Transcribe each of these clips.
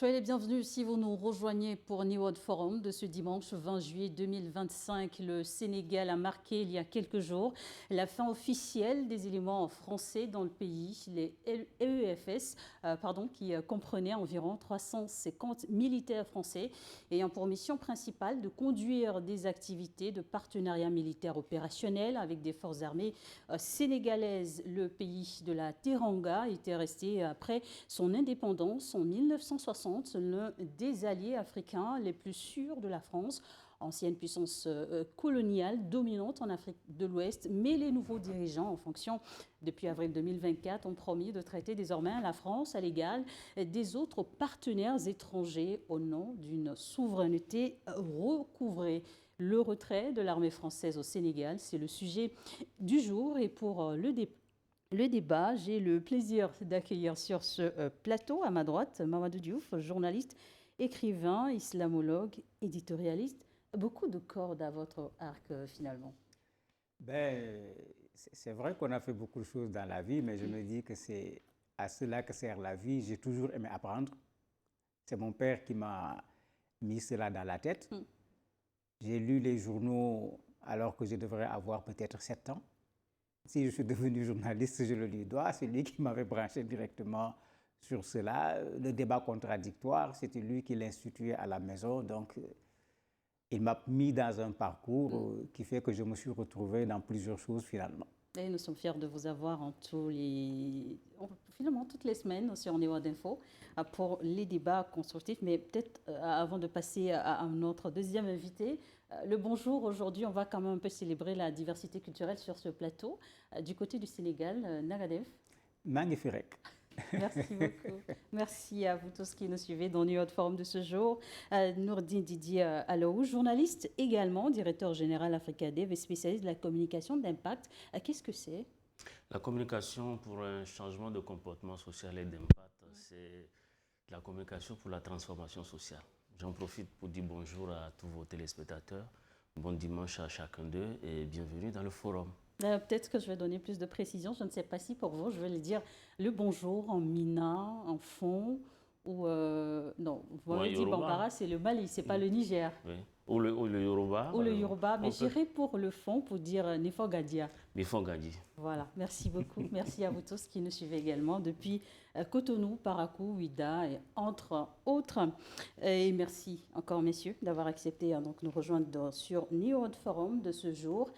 soyez les bienvenus si vous nous rejoignez pour New World Forum de ce dimanche 20 juillet 2025. Le Sénégal a marqué il y a quelques jours la fin officielle des éléments français dans le pays, les EEFS, qui comprenaient environ 350 militaires français ayant pour mission principale de conduire des activités de partenariat militaire opérationnel avec des forces armées sénégalaises. Le pays de la Teranga était resté après son indépendance en 1960. L'un des alliés africains les plus sûrs de la France, ancienne puissance coloniale dominante en Afrique de l'Ouest, mais les nouveaux dirigeants en fonction depuis avril 2024 ont promis de traiter désormais la France à l'égal des autres partenaires étrangers au nom d'une souveraineté recouvrée. Le retrait de l'armée française au Sénégal, c'est le sujet du jour et pour le débat, j'ai le plaisir d'accueillir sur ce plateau, à ma droite, Mamadou Diouf, journaliste, écrivain, islamologue, éditorialiste. Beaucoup de cordes à votre arc, finalement. C'est vrai qu'on a fait beaucoup de choses dans la vie, mais je me dis que c'est à cela que sert la vie. J'ai toujours aimé apprendre. C'est mon père qui m'a mis cela dans la tête. J'ai lu les journaux alors que je devrais avoir peut-être 7 ans. Si je suis devenu journaliste, je le lui dois. C'est lui qui m'avait branché directement sur cela. Le débat contradictoire, c'était lui qui l'instituait à la maison. Donc, il m'a mis dans un parcours qui fait que je me suis retrouvé dans plusieurs choses finalement. Et nous sommes fiers de vous avoir finalement toutes les semaines sur New World Info pour les débats constructifs. Mais peut-être avant de passer à notre deuxième invité, le bonjour. Aujourd'hui, on va quand même un peu célébrer la diversité culturelle sur ce plateau. Du côté du Sénégal, Nagadef. Magnifique. Merci beaucoup. Merci à vous tous qui nous suivez dans New World Forum de ce jour. Nourdine Didier Alou, journaliste également, directeur général Africadev et spécialiste de la communication d'impact. Qu'est-ce que c'est? La communication pour un changement de comportement social et d'impact, c'est la communication pour la transformation sociale. J'en profite pour dire bonjour à tous vos téléspectateurs, bon dimanche à chacun d'eux et bienvenue dans le forum. Peut-être que je vais donner plus de précisions. Je ne sais pas si pour vous, je vais le dire le bonjour en mina, en fond, ou non, vous m'avez dit Bambara, c'est le Mali, c'est pas le Niger. Oui. Ou le Yoruba. Ou le Yoruba, mais j'irai pour le fond pour dire Nifogadia. Nifogadia. Voilà, merci beaucoup. Merci à vous tous qui nous suivez également depuis Cotonou, Parakou, Ouida et entre autres. Et merci encore, messieurs, d'avoir accepté donc nous rejoindre sur New World Forum de ce jour.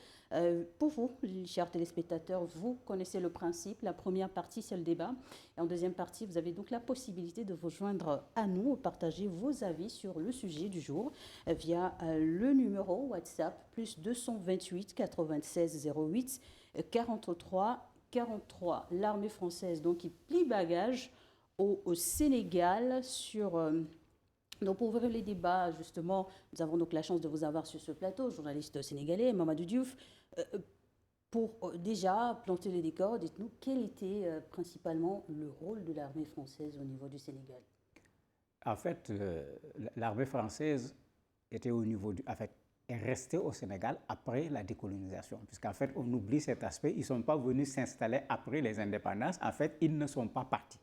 Pour vous, chers téléspectateurs, vous connaissez le principe. La première partie, c'est le débat. Et en deuxième partie, vous avez donc la possibilité de vous joindre à nous, partager vos avis sur le sujet du jour via le numéro WhatsApp plus 228 96 08 43 43. L'armée française donc qui plie bagage au Sénégal sur... Donc pour ouvrir les débats, justement, nous avons donc la chance de vous avoir sur ce plateau, journaliste sénégalais, Mamadou Diouf. Pour déjà planter les décors, dites-nous quel était principalement le rôle de l'armée française au niveau du Sénégal? En fait, l'armée française était est restée au Sénégal après la décolonisation. Puisqu'en fait, on oublie cet aspect. Ils ne sont pas venus s'installer après les indépendances. En fait, ils ne sont pas partis.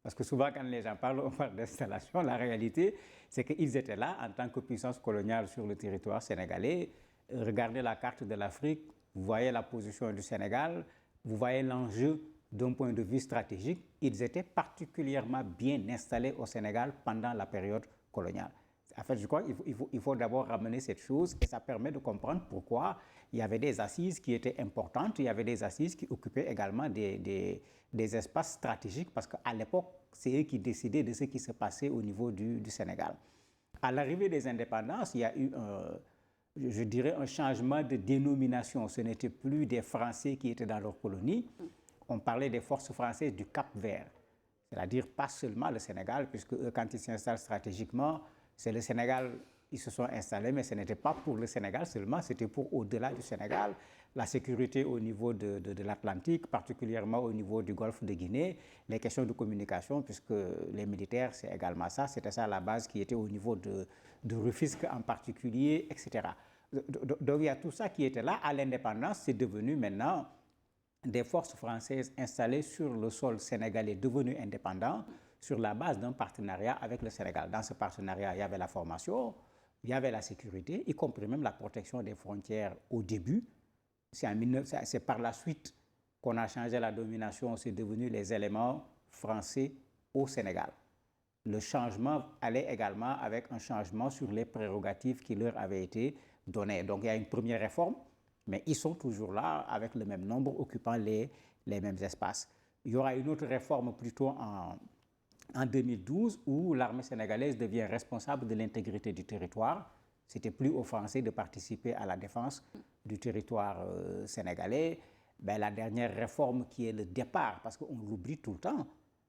Parce que souvent, quand les gens parlent, on parle d'installation. La réalité, c'est qu'ils étaient là en tant que puissance coloniale sur le territoire sénégalais. Regardez la carte de l'Afrique, vous voyez la position du Sénégal, vous voyez l'enjeu d'un point de vue stratégique. Ils étaient particulièrement bien installés au Sénégal pendant la période coloniale. En fait, je crois qu'il faut d'abord ramener cette chose et ça permet de comprendre pourquoi il y avait des assises qui étaient importantes, il y avait des assises qui occupaient également des espaces stratégiques parce qu'à l'époque, c'est eux qui décidaient de ce qui se passait au niveau du Sénégal. À l'arrivée des indépendances, il y a eu je dirais un changement de dénomination. Ce n'était plus des Français qui étaient dans leur colonie, on parlait des forces françaises du Cap-Vert, c'est-à-dire pas seulement le Sénégal, puisque eux, quand ils s'installent stratégiquement, c'est le Sénégal, ils se sont installés, mais ce n'était pas pour le Sénégal seulement, c'était pour au-delà du Sénégal, la sécurité au niveau de l'Atlantique, particulièrement au niveau du golfe de Guinée, les questions de communication, puisque les militaires, c'est également ça, c'était ça la base qui était au niveau de Rufisque en particulier, etc. Donc il y a tout ça qui était là. À l'indépendance, c'est devenu maintenant des forces françaises installées sur le sol sénégalais devenues indépendants, sur la base d'un partenariat avec le Sénégal. Dans ce partenariat, il y avait la formation, il y avait la sécurité, y compris même la protection des frontières au début. C'est par la suite qu'on a changé la domination, c'est devenu les éléments français au Sénégal. Le changement allait également avec un changement sur les prérogatives qui leur avaient été données. Donc il y a une première réforme, mais ils sont toujours là avec le même nombre, occupant les mêmes espaces. Il y aura une autre réforme plutôt en 2012 où l'armée sénégalaise devient responsable de l'intégrité du territoire. C'était plus aux Français de participer à la défense du territoire sénégalais. Ben, la dernière réforme qui est le départ, parce qu'on l'oublie tout le temps,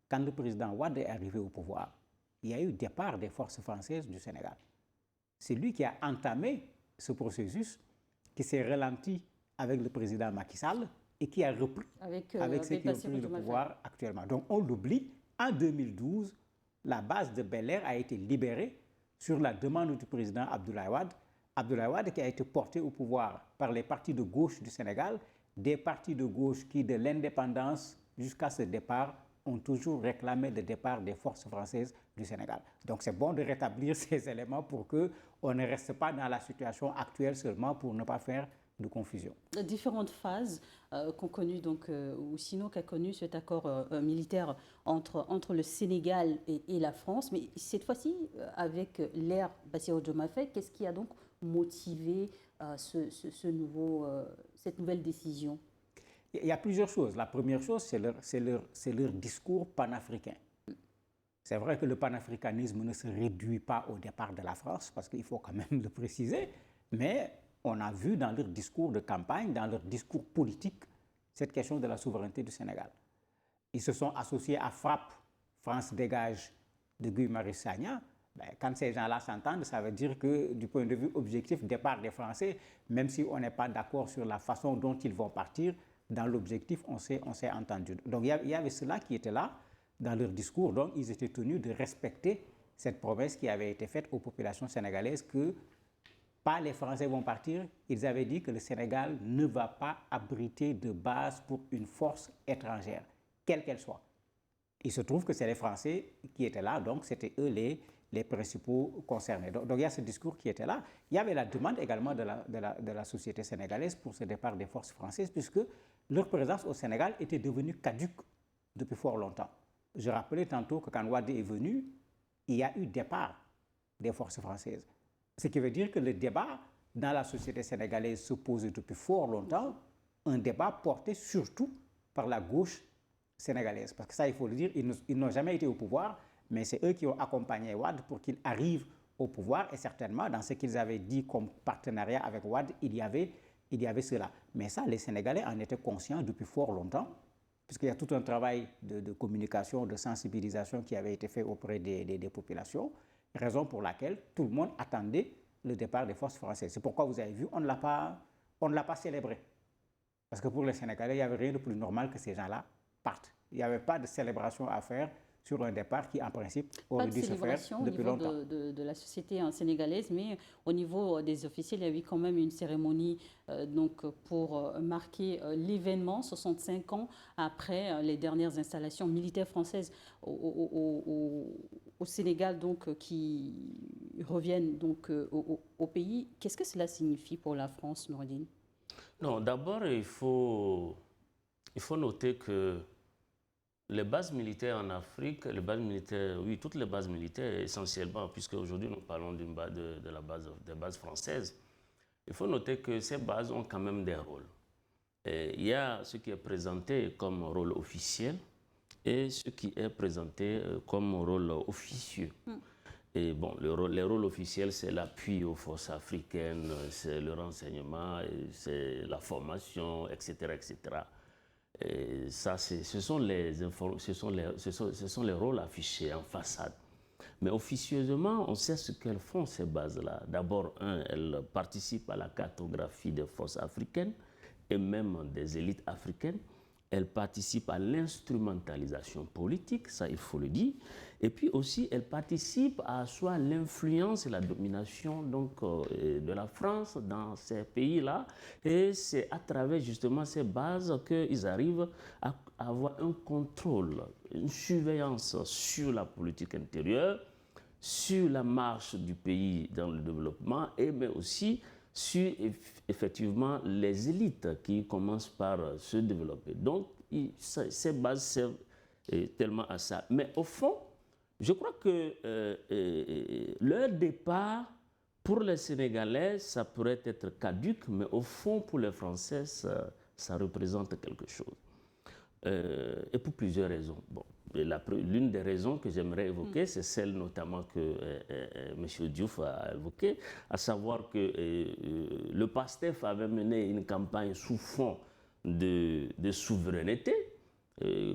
quand le président Wade est arrivé au pouvoir, il y a eu départ des forces françaises du Sénégal. C'est lui qui a entamé ce processus, qui s'est ralenti avec le président Macky Sall et qui a repris avec ceux qui ont pris le pouvoir actuellement. Donc on l'oublie. En 2012, la base de Bel-Air a été libérée sur la demande du président Abdoulaye Wade. Abdoulaye Wade qui a été porté au pouvoir par les partis de gauche du Sénégal, des partis de gauche qui, de l'indépendance jusqu'à ce départ, ont toujours réclamé le départ des forces françaises du Sénégal. Donc c'est bon de rétablir ces éléments pour qu'on ne reste pas dans la situation actuelle seulement pour ne pas faire de confusion. Différentes phases qu'ont connues, ou sinon qu'a connu cet accord militaire entre le Sénégal et la France. Mais cette fois-ci, avec l'ère Bassirou Diomaye Faye, qu'est-ce qui a donc motivé cette nouvelle décision? Il y a plusieurs choses. La première chose, c'est leur discours panafricain. C'est vrai que le panafricanisme ne se réduit pas au départ de la France, parce qu'il faut quand même le préciser, mais on a vu dans leur discours de campagne, dans leur discours politique, cette question de la souveraineté du Sénégal. Ils se sont associés à FRAPP, France Dégage, de Guy Marius Sagna. Ben, quand ces gens-là s'entendent, ça veut dire que du point de vue objectif, départ des Français, même si on n'est pas d'accord sur la façon dont ils vont partir, dans l'objectif, on s'est entendu. Donc il y avait cela qui était là dans leur discours. Donc ils étaient tenus de respecter cette promesse qui avait été faite aux populations sénégalaises que pas les Français vont partir. Ils avaient dit que le Sénégal ne va pas abriter de base pour une force étrangère, quelle qu'elle soit. Il se trouve que c'est les Français qui étaient là, donc c'était eux les principaux concernés. Donc il y a ce discours qui était là. Il y avait la demande également de la société sénégalaise pour ce départ des forces françaises, puisque leur présence au Sénégal était devenue caduque depuis fort longtemps. Je rappelais tantôt que quand Wade est venu, il y a eu départ des forces françaises. Ce qui veut dire que le débat dans la société sénégalaise se pose depuis fort longtemps, un débat porté surtout par la gauche sénégalaise. Parce que ça, il faut le dire, ils n'ont jamais été au pouvoir, mais c'est eux qui ont accompagné Wade pour qu'il arrive au pouvoir. Et certainement, dans ce qu'ils avaient dit comme partenariat avec Wade, il y avait cela. Mais ça, les Sénégalais en étaient conscients depuis fort longtemps, puisqu'il y a tout un travail de communication, de sensibilisation qui avait été fait auprès des populations, raison pour laquelle tout le monde attendait le départ des forces françaises. C'est pourquoi vous avez vu, on ne l'a pas célébré. Parce que pour les Sénégalais, il n'y avait rien de plus normal que ces gens-là partent. Il n'y avait pas de célébration à faire sur un départ qui, en principe, aurait dû se faire depuis longtemps. Pas de célébration au niveau de la société sénégalaise, mais au niveau des officiels, il y a eu quand même une cérémonie pour marquer l'événement, 65 ans après les dernières installations militaires françaises au Sénégal, qui reviennent au pays. Qu'est-ce que cela signifie pour la France, Noureddine? Non, d'abord, il faut noter que les bases militaires en Afrique, toutes les bases militaires essentiellement, puisque aujourd'hui nous parlons des bases françaises, il faut noter que ces bases ont quand même des rôles. Et il y a ce qui est présenté comme rôle officiel et ce qui est présenté comme rôle officieux. Et bon, les rôles officiels, c'est l'appui aux forces africaines, c'est le renseignement, c'est la formation, etc., etc. Et ça, ce sont les rôles affichés en façade. Mais officieusement, on sait ce qu'elles font, ces bases-là. D'abord, elles participent à la cartographie des forces africaines et même des élites africaines. elle participe à l'instrumentalisation politique, ça il faut le dire, et puis aussi elle participe à soit l'influence et la domination donc, de la France dans ces pays-là, et c'est à travers justement ces bases qu'ils arrivent à avoir un contrôle, une surveillance sur la politique intérieure, sur la marche du pays dans le développement, et mais aussi sur effectivement les élites qui commencent par se développer. Donc, ces bases servent tellement à ça. Mais au fond, je crois que leur départ, pour les Sénégalais, ça pourrait être caduc, mais au fond, pour les Français, ça représente quelque chose. Et pour plusieurs raisons. Bon, l'une des raisons que j'aimerais évoquer, c'est celle notamment que M. Diouf a évoquée, à savoir que le PASTEF avait mené une campagne sous fond de souveraineté.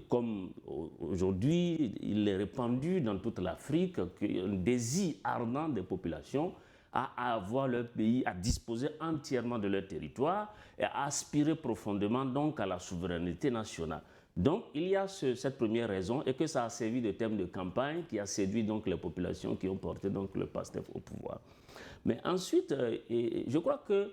Comme aujourd'hui, il est répandu dans toute l'Afrique un désir ardent des populations à avoir leur pays, à disposer entièrement de leur territoire et à aspirer profondément donc à la souveraineté nationale. Donc, il y a cette première raison et que ça a servi de thème de campagne qui a séduit donc les populations qui ont porté donc le PASTEF au pouvoir. Mais ensuite, je crois que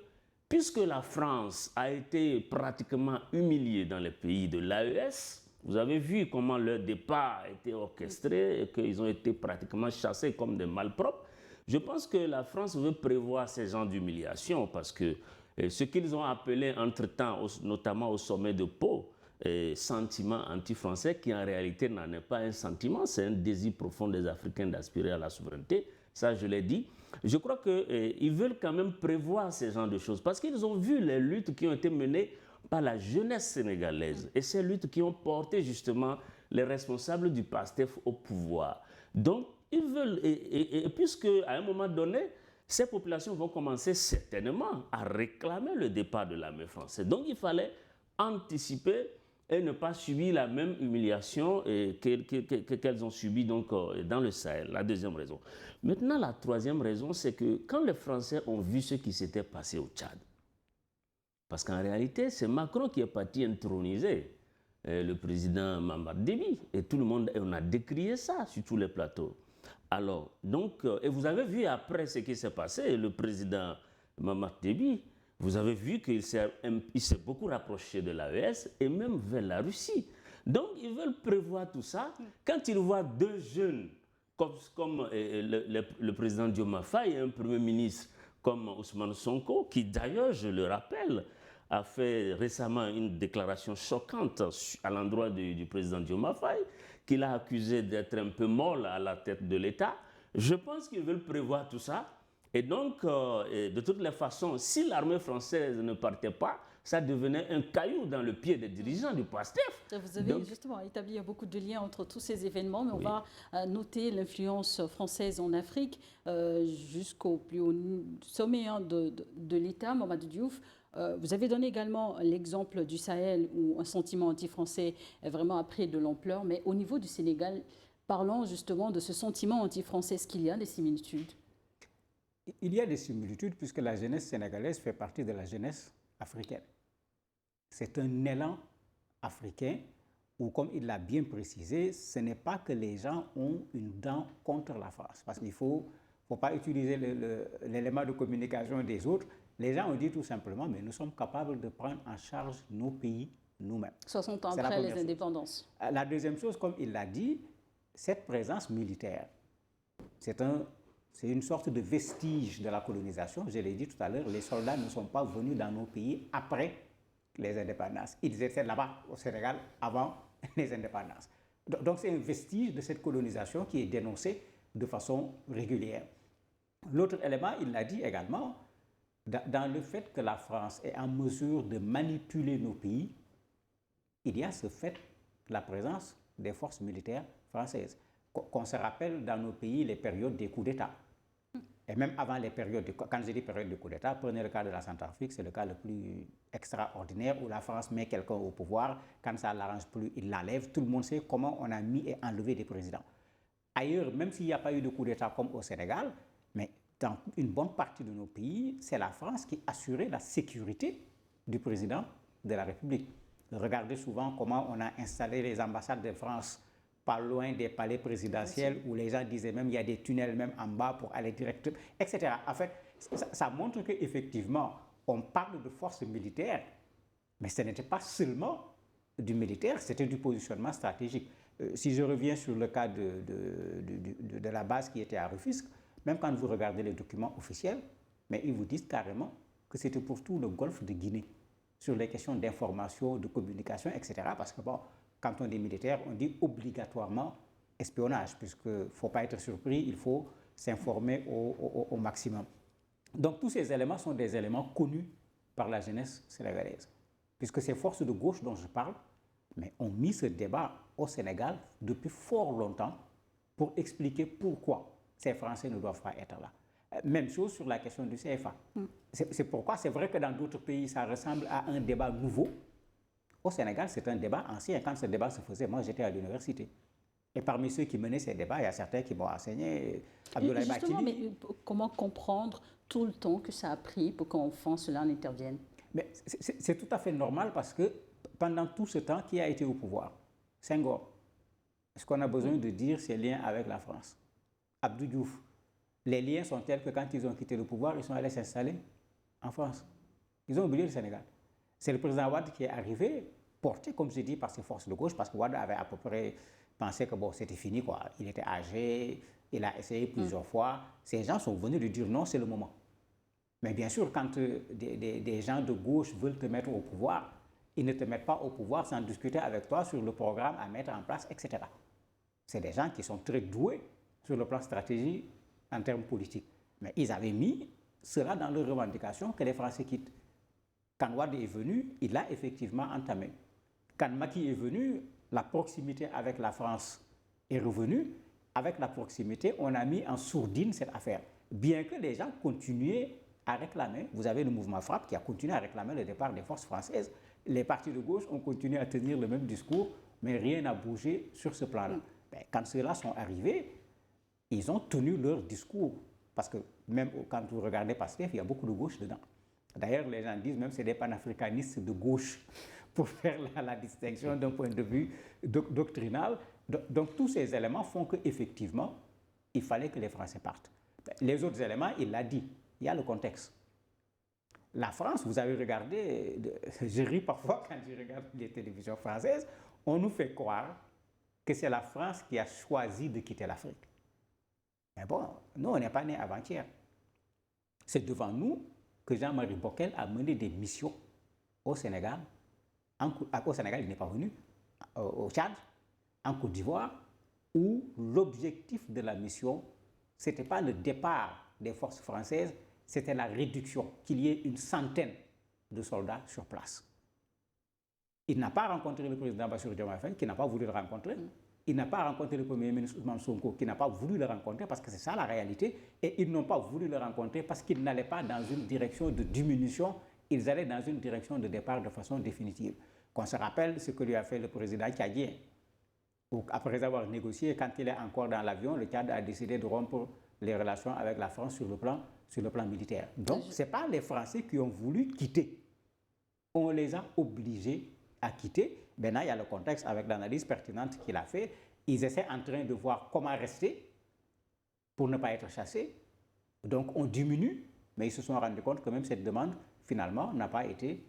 puisque la France a été pratiquement humiliée dans les pays de l'AES, vous avez vu comment leur départ a été orchestré et qu'ils ont été pratiquement chassés comme des malpropres. Je pense que la France veut prévoir ces genres d'humiliation parce que ce qu'ils ont appelé entre-temps, notamment au sommet de Pau, sentiment anti-français qui en réalité n'en est pas un sentiment, c'est un désir profond des Africains d'aspirer à la souveraineté, ça je l'ai dit. Je crois qu'ils veulent quand même prévoir ces genres de choses parce qu'ils ont vu les luttes qui ont été menées par la jeunesse sénégalaise et ces luttes qui ont porté justement les responsables du PASTEF au pouvoir. Donc ils veulent, et puisque à un moment donné, ces populations vont commencer certainement à réclamer le départ de l'armée française. Donc il fallait anticiper et ne pas subir la même humiliation qu'elles ont subie donc, dans le Sahel, la deuxième raison. Maintenant, la troisième raison, c'est que quand les Français ont vu ce qui s'était passé au Tchad, parce qu'en réalité, c'est Macron qui est parti introniser le président Mamad Déby, et tout le monde, et on a décrié ça sur tous les plateaux. Alors, donc, et vous avez vu après ce qui s'est passé, le président Mamad Déby, vous avez vu qu'il s'est beaucoup rapproché de l'AES et même vers la Russie. Donc, ils veulent prévoir tout ça. Quand ils voient deux jeunes, comme le président Diomaye Faye et un premier ministre comme Ousmane Sonko, qui d'ailleurs, je le rappelle, a fait récemment une déclaration choquante à l'endroit du président Diomaye Faye, qu'il a accusé d'être un peu molle à la tête de l'État. Je pense qu'ils veulent prévoir tout ça. Et donc, de toutes les façons, si l'armée française ne partait pas, ça devenait un caillou dans le pied des dirigeants du PASTEF. Vous avez justement établi beaucoup de liens entre tous ces événements, mais on va noter l'influence française en Afrique jusqu'au plus haut sommet de l'État, Mamadou Diouf. Vous avez donné également l'exemple du Sahel où un sentiment anti-français vraiment a pris de l'ampleur, mais au niveau du Sénégal, parlons justement de ce sentiment anti-français. Est-ce qu'il y a des similitudes ? Il y a des similitudes puisque la jeunesse sénégalaise fait partie de la jeunesse africaine. C'est un élan africain où, comme il l'a bien précisé, ce n'est pas que les gens ont une dent contre la France. Parce qu'il ne faut pas utiliser l'élément de communication des autres. Les gens ont dit tout simplement, mais nous sommes capables de prendre en charge nos pays nous-mêmes. 60 ans après les indépendances. La deuxième chose, comme il l'a dit, cette présence militaire, c'est une sorte de vestige de la colonisation. Je l'ai dit tout à l'heure, les soldats ne sont pas venus dans nos pays après les indépendances. Ils étaient là-bas au Sénégal avant les indépendances. Donc c'est un vestige de cette colonisation qui est dénoncé de façon régulière. L'autre élément, il l'a dit également, dans le fait que la France est en mesure de manipuler nos pays, il y a ce fait, la présence des forces militaires françaises. Qu'on se rappelle dans nos pays les périodes des coups d'État. Et même avant les périodes, quand je dis période de coup d'État, prenez le cas de la Centrafrique, c'est le cas le plus extraordinaire où la France met quelqu'un au pouvoir, quand ça ne l'arrange plus, il l'enlève. Tout le monde sait comment on a mis et enlevé des présidents. Ailleurs, même s'il n'y a pas eu de coup d'État comme au Sénégal, mais dans une bonne partie de nos pays, c'est la France qui assurait la sécurité du président de la République. Regardez souvent comment on a installé les ambassades de France pas loin des palais présidentiels, où les gens disaient même il y a des tunnels même en bas pour aller directement, etc. En fait, ça montre qu'effectivement, on parle de forces militaires, mais ce n'était pas seulement du militaire, c'était du positionnement stratégique. Si je reviens sur le cas de la base qui était à Rufisque, même quand vous regardez les documents officiels, mais ils vous disent carrément que c'était pour tout le golfe de Guinée, sur les questions d'information, de communication, etc. Parce que bon, quand on dit militaire, on dit obligatoirement espionnage, puisqu'il ne faut pas être surpris, il faut s'informer au maximum. Donc tous ces éléments sont des éléments connus par la jeunesse sénégalaise, puisque ces forces de gauche dont je parle, mais ont mis ce débat au Sénégal depuis fort longtemps pour expliquer pourquoi ces Français ne doivent pas être là. Même chose sur la question du CFA. C'est pourquoi c'est vrai que dans d'autres pays, ça ressemble à un débat nouveau. Au Sénégal, c'est un débat ancien. Quand ce débat se faisait, moi, j'étais à l'université. Et parmi ceux qui menaient ces débats, il y a certains qui m'ont enseigné. Abdoulaye Bathily. Justement, mais comment comprendre tout le temps que ça a pris pour qu'enfin cela n'intervienne? Mais c'est tout à fait normal parce que pendant tout ce temps, qui a été au pouvoir? Senghor. Ce qu'on a besoin de dire, c'est liens avec la France. Abdou Diouf. Les liens sont tels que quand ils ont quitté le pouvoir, ils sont allés s'installer en France. Ils ont oublié le Sénégal. C'est le président Wade qui est arrivé, porté, comme je dis, par ses forces de gauche, parce que Wade avait à peu près pensé que bon, c'était fini, quoi. Il était âgé, il a essayé plusieurs fois. Ces gens sont venus lui dire non, c'est le moment. Mais bien sûr, quand des gens de gauche veulent te mettre au pouvoir, ils ne te mettent pas au pouvoir sans discuter avec toi sur le programme à mettre en place, etc. C'est des gens qui sont très doués sur le plan stratégique en termes politiques. Mais ils avaient mis cela dans leurs revendications que les Français quittent. Quand Wade est venu, il l'a effectivement entamé. Quand Macky est venu, la proximité avec la France est revenue. Avec la proximité, on a mis en sourdine cette affaire. Bien que les gens continuaient à réclamer, vous avez le mouvement Frappe qui a continué à réclamer le départ des forces françaises. Les partis de gauche ont continué à tenir le même discours, mais rien n'a bougé sur ce plan-là. Quand ceux-là sont arrivés, ils ont tenu leur discours. Parce que même quand vous regardez Pastef, il y a beaucoup de gauche dedans. D'ailleurs, les gens disent même que c'est des panafricanistes de gauche pour faire la distinction d'un point de vue doctrinal. Donc tous ces éléments font qu'effectivement, il fallait que les Français partent. Les autres éléments, il l'a dit, il y a le contexte. La France, vous avez regardé, je ris parfois quand je regarde les télévisions françaises, on nous fait croire que c'est la France qui a choisi de quitter l'Afrique. Mais bon, nous, on n'est pas nés avant-hier. C'est devant nous que Jean-Marie Bockel a mené des missions au Sénégal. Au Sénégal, il n'est pas venu, au Tchad, en Côte d'Ivoire, où l'objectif de la mission, ce n'était pas le départ des forces françaises, c'était la réduction, qu'il y ait une centaine de soldats sur place. Il n'a pas rencontré le président Bassirou Diomaye Faye, qui n'a pas voulu le rencontrer. Il n'a pas rencontré le premier ministre Ousmane Sonko, qui n'a pas voulu le rencontrer, parce que c'est ça la réalité. Et ils n'ont pas voulu le rencontrer parce qu'ils n'allaient pas dans une direction de diminution, ils allaient dans une direction de départ de façon définitive. Qu'on se rappelle ce que lui a fait le président tchadien. Après avoir négocié, quand il est encore dans l'avion, le Tchad a décidé de rompre les relations avec la France sur le plan militaire. Donc, ce n'est pas les Français qui ont voulu quitter. On les a obligés à quitter. Maintenant, il y a le contexte avec l'analyse pertinente qu'il a fait. Ils essaient en train de voir comment rester pour ne pas être chassés. Donc, on diminue, mais ils se sont rendus compte que même cette demande, finalement, n'a pas été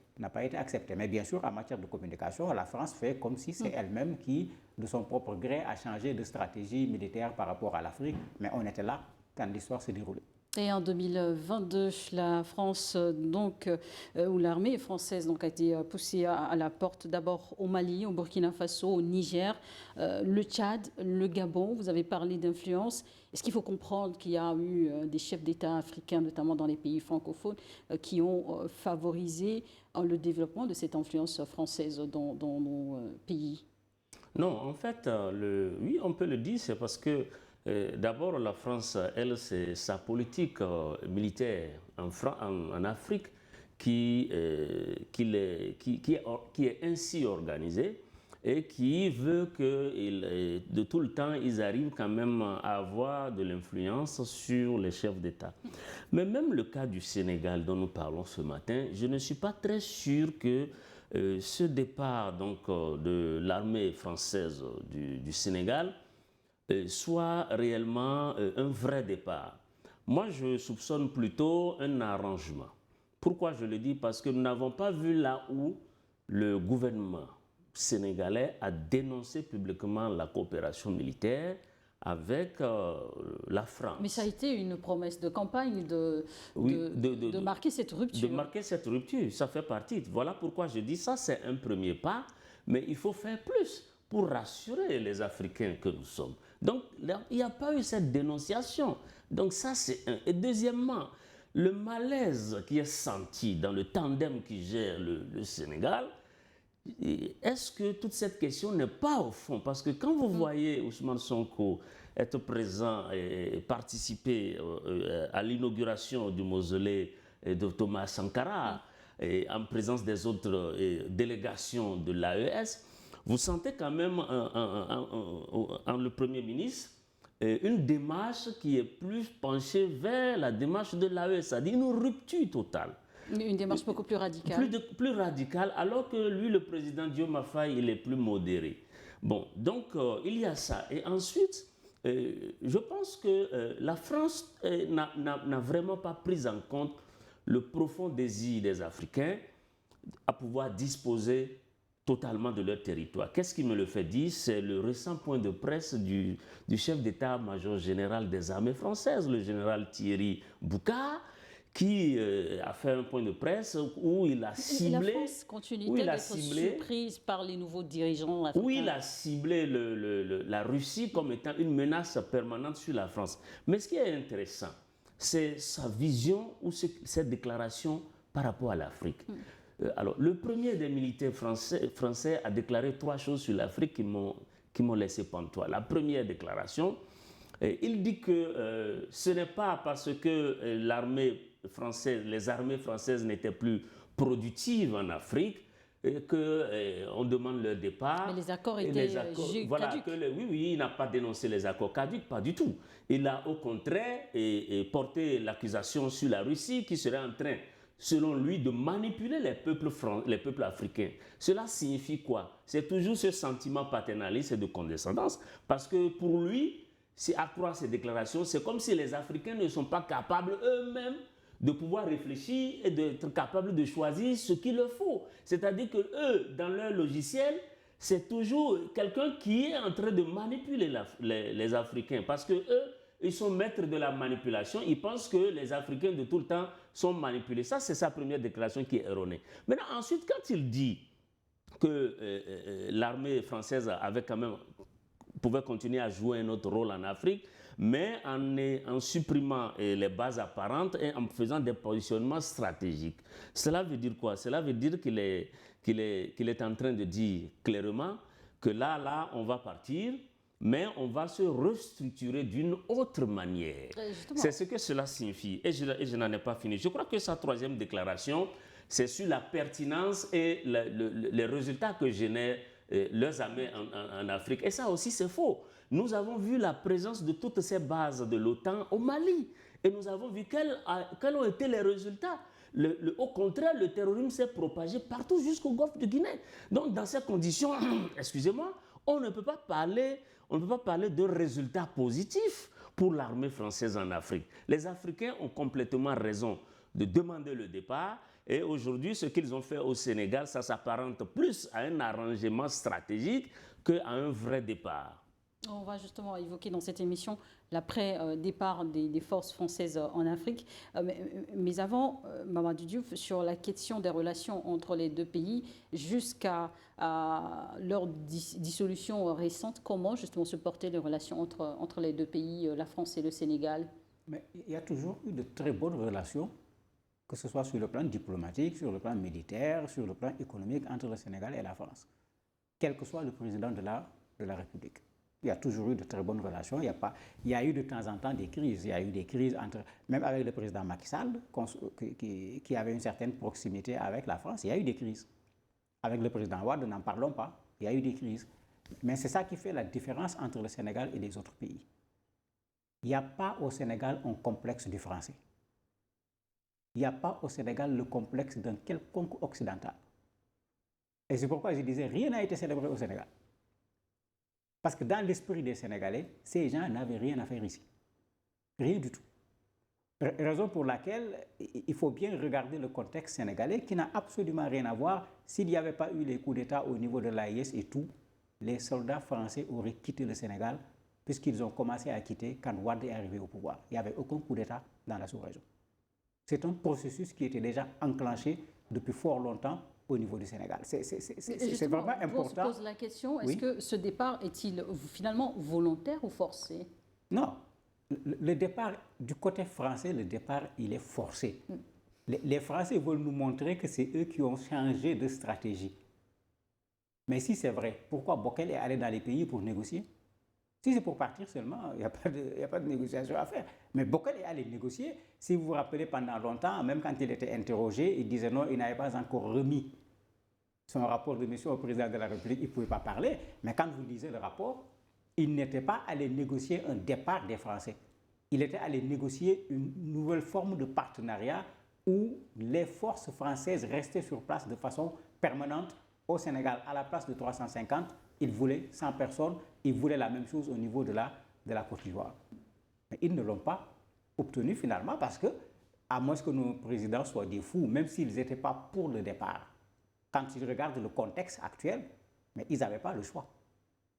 acceptée. Mais bien sûr, en matière de communication, la France fait comme si c'est elle-même qui, de son propre gré, a changé de stratégie militaire par rapport à l'Afrique. Mais on était là quand l'histoire s'est déroulée. Et en 2022, la France, où l'armée française donc, a été poussée à la porte, d'abord au Mali, au Burkina Faso, au Niger, le Tchad, le Gabon. Vous avez parlé d'influence. Est-ce qu'il faut comprendre qu'il y a eu des chefs d'État africains, notamment dans les pays francophones, qui ont favorisé le développement de cette influence française dans nos pays? Non, en fait, oui, on peut le dire, c'est parce que d'abord, la France, elle, c'est sa politique militaire en Afrique qui est ainsi organisée et qui veut que de tout le temps, ils arrivent quand même à avoir de l'influence sur les chefs d'État. Mais même le cas du Sénégal dont nous parlons ce matin, je ne suis pas très sûr que ce départ donc, de l'armée française du Sénégal soit réellement un vrai départ. Moi, je soupçonne plutôt un arrangement. Pourquoi je le dis? Parce que nous n'avons pas vu là où le gouvernement sénégalais a dénoncé publiquement la coopération militaire avec la France. Mais ça a été une promesse de campagne de marquer cette rupture. De marquer cette rupture, ça fait partie. Voilà pourquoi je dis ça, c'est un premier pas, mais il faut faire plus pour rassurer les Africains que nous sommes. Donc, il n'y a pas eu cette dénonciation. Donc ça, c'est un. Et deuxièmement, le malaise qui est senti dans le tandem qui gère le Sénégal, est-ce que toute cette question n'est pas au fond? Parce que quand vous voyez Ousmane Sonko être présent et participer à l'inauguration du mausolée de Thomas Sankara et en présence des autres délégations de l'AES, vous sentez quand même en le Premier ministre une démarche qui est plus penchée vers la démarche de l'AES, c'est-à-dire une rupture totale. Une démarche beaucoup plus radicale. Plus radicale, alors que lui, le président Diomaye Faye, il est plus modéré. Bon, donc il y a ça. Et ensuite, je pense que la France n'a vraiment pas pris en compte le profond désir des Africains à pouvoir disposer totalement de leur territoire. Qu'est-ce qui me le fait dire? C'est le récent point de presse du chef d'état-major général des armées françaises, le général Thierry Boucard, qui a fait un point de presse où il a ciblé... La France continue d'être surprise par les nouveaux dirigeants africains. Où il a ciblé la Russie comme étant une menace permanente sur la France. Mais ce qui est intéressant, c'est sa vision ou cette déclaration par rapport à l'Afrique. Alors, le premier des militaires français a déclaré 3 choses sur l'Afrique qui m'ont laissé pantois. La première déclaration, il dit que ce n'est pas parce que les armées françaises n'étaient plus productives en Afrique qu'on demande leur départ. Mais les accords étaient caducs. Voilà, oui, il n'a pas dénoncé les accords caducs, pas du tout. Il a au contraire porté l'accusation sur la Russie qui serait en train, selon lui, de manipuler les peuples africains. Cela signifie quoi? C'est toujours ce sentiment paternaliste et de condescendance, parce que pour lui, à croire ces déclarations, c'est comme si les Africains ne sont pas capables eux-mêmes de pouvoir réfléchir et d'être capables de choisir ce qu'il leur faut. C'est-à-dire que eux, dans leur logiciel, c'est toujours quelqu'un qui est en train de manipuler les Africains, parce que eux, ils sont maîtres de la manipulation. Ils pensent que les Africains de tout le temps sont manipulés. Ça, c'est sa première déclaration qui est erronée. Maintenant, ensuite, quand il dit que l'armée française pouvait continuer à jouer un autre rôle en Afrique, mais en supprimant les bases apparentes et en faisant des positionnements stratégiques. Cela veut dire quoi? Cela veut dire qu'il est en train de dire clairement que là, on va partir, mais on va se restructurer d'une autre manière. C'est ce que cela signifie. Et je n'en ai pas fini. Je crois que sa troisième déclaration, c'est sur la pertinence et les résultats que génèrent leurs armées en Afrique. Et ça aussi, c'est faux. Nous avons vu la présence de toutes ces bases de l'OTAN au Mali. Et nous avons vu quels ont été les résultats. Au contraire, le terrorisme s'est propagé partout jusqu'au golfe de Guinée. Donc, dans ces conditions, excusez-moi, on ne peut pas parler de résultats positifs pour l'armée française en Afrique. Les Africains ont complètement raison de demander le départ. Et aujourd'hui, ce qu'ils ont fait au Sénégal, ça s'apparente plus à un arrangement stratégique qu'à un vrai départ. On va justement évoquer dans cette émission l'après-départ des forces françaises en Afrique. Mais avant, Mamadou Diouf, sur la question des relations entre les deux pays, jusqu'à leur dissolution récente, comment justement se portaient les relations entre les deux pays, la France et le Sénégal? Mais il y a toujours eu de très bonnes relations, que ce soit sur le plan diplomatique, sur le plan militaire, sur le plan économique, entre le Sénégal et la France, quel que soit le président de la République. Il y a toujours eu de très bonnes relations. Il y a eu de temps en temps des crises. Il y a eu des crises même avec le président Macky Sall, qui avait une certaine proximité avec la France. Il y a eu des crises. Avec le président Wade, n'en parlons pas. Il y a eu des crises. Mais c'est ça qui fait la différence entre le Sénégal et les autres pays. Il n'y a pas au Sénégal un complexe du français. Il n'y a pas au Sénégal le complexe d'un quelconque occidental. Et c'est pourquoi je disais, rien n'a été célébré au Sénégal. Parce que dans l'esprit des Sénégalais, ces gens n'avaient rien à faire ici. Rien du tout. Raison pour laquelle il faut bien regarder le contexte sénégalais qui n'a absolument rien à voir. S'il n'y avait pas eu les coups d'État au niveau de l'AIS et tout, les soldats français auraient quitté le Sénégal puisqu'ils ont commencé à quitter quand Wade est arrivé au pouvoir. Il n'y avait aucun coup d'État dans la sous-région. C'est un processus qui était déjà enclenché depuis fort longtemps au niveau du Sénégal. C'est vraiment important. On se pose la question, est-ce que ce départ est-il finalement volontaire ou forcé? Non. Le départ, du côté français, le départ, il est forcé. Les Français veulent nous montrer que c'est eux qui ont changé de stratégie. Mais si c'est vrai, pourquoi Bokel est allé dans les pays pour négocier? Si c'est pour partir seulement, il n'y a pas de négociation à faire. Mais Bokel est allé négocier. Si vous vous rappelez, pendant longtemps, même quand il était interrogé, il disait non, il n'avait pas encore remis son rapport de mission au président de la République, il ne pouvait pas parler. Mais quand vous lisez le rapport, il n'était pas allé négocier un départ des Français. Il était allé négocier une nouvelle forme de partenariat où les forces françaises restaient sur place de façon permanente au Sénégal. À la place de 350, il voulait 100 personnes. Il voulait la même chose au niveau de la Côte d'Ivoire. Mais ils ne l'ont pas obtenu finalement parce que, à moins que nos présidents soient des fous, même s'ils n'étaient pas pour le départ, quand ils regardent le contexte actuel, mais ils n'avaient pas le choix.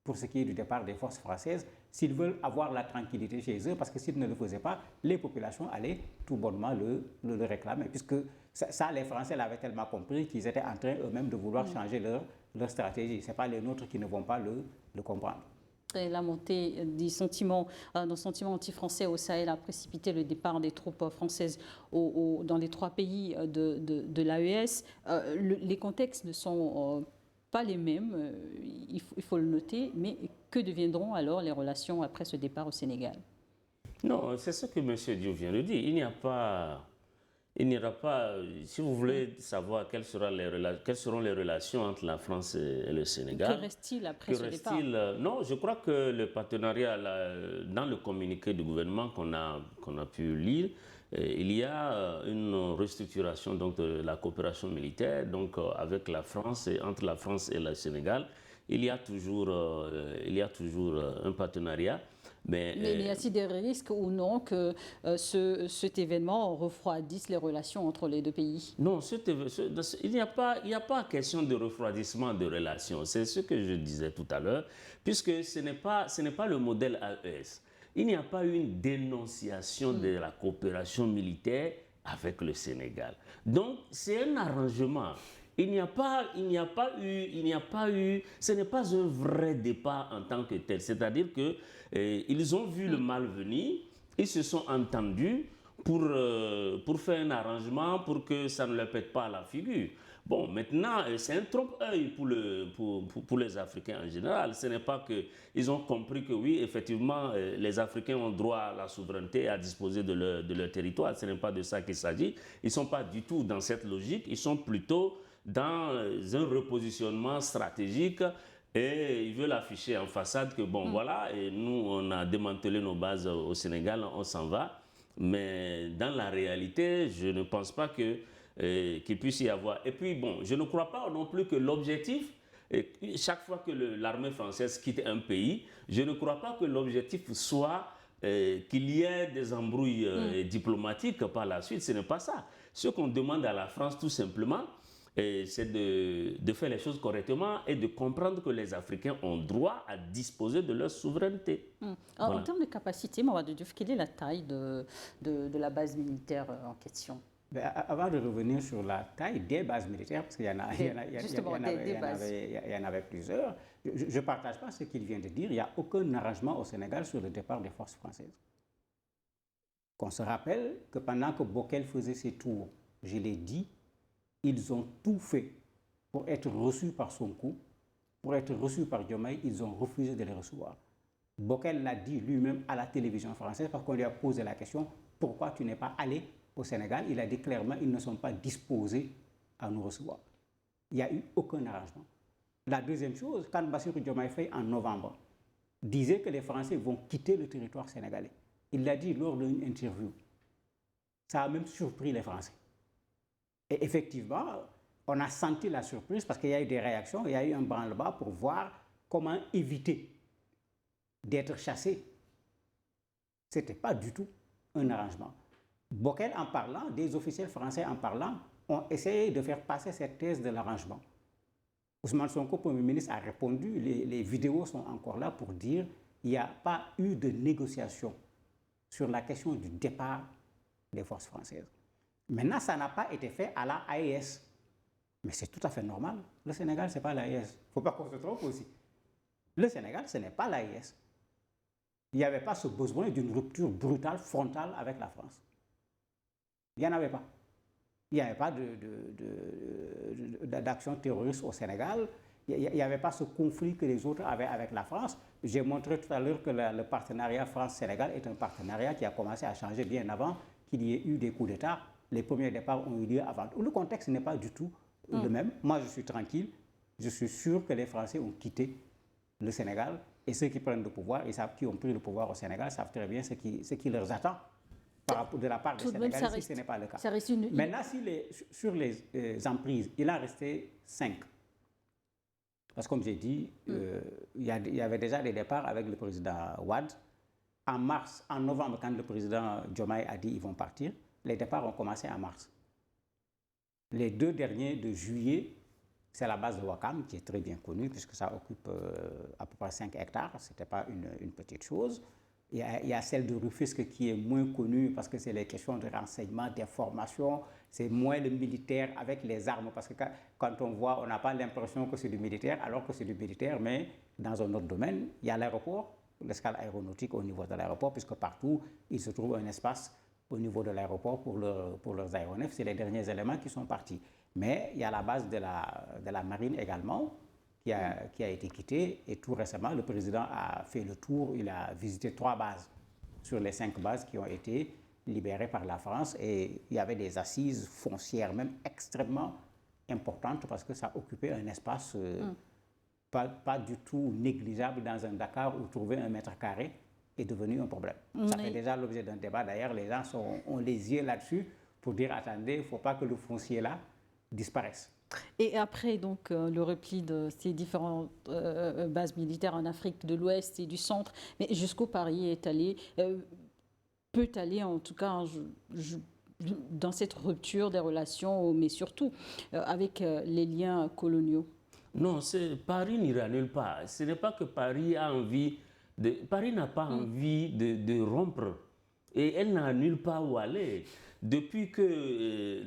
Pour ce qui est du départ des forces françaises, s'ils veulent avoir la tranquillité chez eux, parce que s'ils ne le faisaient pas, les populations allaient tout bonnement le réclamer, puisque ça, les Français l'avaient tellement compris qu'ils étaient en train eux-mêmes de vouloir changer leur stratégie. Ce n'est pas les nôtres qui ne vont pas le comprendre. Et la montée des sentiments anti-français au Sahel a précipité le départ des troupes françaises dans les 3 pays de l'AES. Les contextes ne sont pas les mêmes, il faut le noter, mais que deviendront alors les relations après ce départ au Sénégal? Non, c'est ce que M. Diop vient de dire. Il n'y aura pas, si vous voulez savoir quelles seront les relations entre la France et le Sénégal. Que reste-t-il après ce départ? Non, je crois que le partenariat, dans le communiqué du gouvernement qu'on a pu lire, il y a une restructuration donc, de la coopération militaire donc, avec la France et entre la France et le Sénégal. Il y a toujours un partenariat. Mais y a-t-il des risques ou non que cet événement refroidisse les relations entre les 2 pays? Non, il n'y a pas question de refroidissement de relations. C'est ce que je disais tout à l'heure, puisque ce n'est pas le modèle AES. Il n'y a pas eu une dénonciation de la coopération militaire avec le Sénégal. Donc, c'est un arrangement. Il n'y a pas eu, ce n'est pas un vrai départ en tant que tel. C'est-à-dire que ils ont vu le mal venir, ils se sont entendus pour faire un arrangement pour que ça ne leur pète pas à la figure. Bon, maintenant, c'est un trompe-œil pour les Africains en général. Ce n'est pas qu'ils ont compris que oui, effectivement, les Africains ont droit à la souveraineté et à disposer de leur territoire. Ce n'est pas de ça qu'il s'agit. Ils ne sont pas du tout dans cette logique. Ils sont plutôt dans un repositionnement stratégique et ils veulent afficher en façade que bon, voilà, et nous, on a démantelé nos bases au Sénégal, on s'en va. Mais dans la réalité, je ne pense pas qu'il puisse y avoir. Et puis, bon, je ne crois pas non plus que l'objectif, chaque fois que l'armée française quitte un pays, je ne crois pas que l'objectif soit qu'il y ait des embrouilles diplomatiques par la suite. Ce n'est pas ça. Ce qu'on demande à la France, tout simplement, c'est de faire les choses correctement et de comprendre que les Africains ont droit à disposer de leur souveraineté. Voilà. En termes de capacité, Mamadou Diouf, quelle est la taille de la base militaire en question? Avant de revenir sur la taille des bases militaires, parce qu'il y en avait plusieurs, je ne partage pas ce qu'il vient de dire. Il n'y a aucun arrangement au Sénégal sur le départ des forces françaises. Qu'on se rappelle que pendant que Bokel faisait ses tours, je l'ai dit, ils ont tout fait pour être reçus par Sonko, pour être reçus par Diomaye, ils ont refusé de les recevoir. Bokel l'a dit lui-même à la télévision française parce qu'on lui a posé la question « Pourquoi tu n'es pas allé au Sénégal ?» Il a dit clairement « Ils ne sont pas disposés à nous recevoir. » Il n'y a eu aucun arrangement. La deuxième chose, quand Bassirou Diomaye Faye, en novembre, disait que les Français vont quitter le territoire sénégalais, il l'a dit lors d'une interview. Ça a même surpris les Français. Et effectivement, on a senti la surprise parce qu'il y a eu des réactions, il y a eu un branle-bas pour voir comment éviter d'être chassé. Ce n'était pas du tout un arrangement. Bockel en parlant, des officiels français en parlant, ont essayé de faire passer cette thèse de l'arrangement. Ousmane Sonko, Premier ministre, a répondu, les vidéos sont encore là pour dire qu'il n'y a pas eu de négociation sur la question du départ des forces françaises. Maintenant, ça n'a pas été fait à la AES. Mais c'est tout à fait normal. Le Sénégal, ce n'est pas l'AES. Il ne faut pas qu'on se trompe aussi. Le Sénégal, ce n'est pas l'AES. Il n'y avait pas ce besoin d'une rupture brutale, frontale avec la France. Il n'y en avait pas. Il n'y avait pas d'action terroriste au Sénégal. Il n'y avait pas ce conflit que les autres avaient avec la France. J'ai montré tout à l'heure que le partenariat France-Sénégal est un partenariat qui a commencé à changer bien avant qu'il y ait eu des coups d'État. Les premiers départs ont eu lieu avant. Le contexte n'est pas du tout le même. Moi, je suis tranquille. Je suis sûr que les Français ont quitté le Sénégal et ceux qui prennent le pouvoir, qui ont pris le pouvoir au Sénégal, savent très bien ce qui leur attend de la part des Sénégalais, si ce n'est pas le cas. Maintenant, sur les emprises, il en restait 5. Parce que comme j'ai dit, il y avait déjà des départs avec le président Wade. En novembre, quand le président Diomaye a dit qu'ils vont partir, les départs ont commencé en mars. Les 2 derniers de juillet, c'est la base de Ouakam qui est très bien connue puisque ça occupe à peu près 5 hectares. Ce n'était pas une petite chose. Il y a celle de Rufisque qui est moins connue parce que c'est les questions de renseignement, d'information. C'est moins le militaire avec les armes parce que quand on voit, on n'a pas l'impression que c'est du militaire alors que c'est du militaire, mais dans un autre domaine, il y a l'aéroport, l'escale aéronautique au niveau de l'aéroport puisque partout, il se trouve un espace au niveau de l'aéroport pour leurs aéronefs. C'est les derniers éléments qui sont partis. Mais il y a la base de la marine également qui a été quittée. Et tout récemment, le président a fait le tour. Il a visité 3 bases sur les 5 bases qui ont été libérées par la France. Et il y avait des assises foncières même extrêmement importantes parce que ça occupait un espace pas du tout négligeable dans un Dakar où trouver 1 mètre carré est devenu un problème. Ça fait déjà l'objet d'un débat. D'ailleurs, les gens ont les yeux là-dessus pour dire, attendez, il ne faut pas que le foncier là disparaisse. Et après donc, le repli de ces différentes bases militaires en Afrique de l'Ouest et du Centre, mais jusqu'où Paris est allé, peut aller en tout cas dans cette rupture des relations, mais surtout avec les liens coloniaux? Non, Paris n'ira nulle part. Ce n'est pas que Paris a envie Paris n'a pas envie de rompre et elle n'a nulle part où aller. Depuis qu'ils